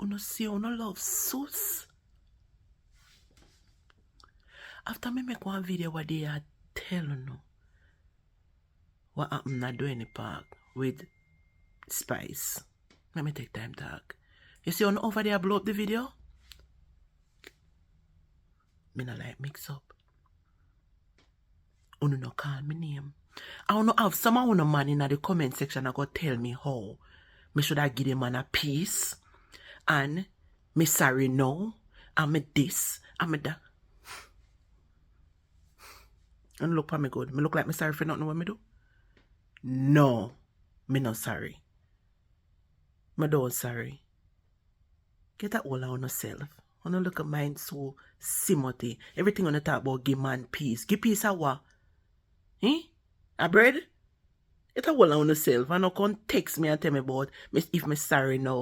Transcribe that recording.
Uno see uno love sus. After me make one video where they are telling you what happened at Duane Park with Spice. Let me take time talk. You see on over there blow up the video? Me not like mix up. Uno no call me name. I wanna have some of uno man in the comment section and go tell me how. Me should I give them man a piece. And me sorry no. And me this. And me that. And look for me good. Me look like me sorry for nothing what me do? No. Me not sorry. Me don't sorry. Get that all on yourself. Wanna look at mine so simothy. Everything on the talk about give man peace. Give peace a what? Eh? A bread? Get that all on yourself. And no come text me and tell me about if me sorry now.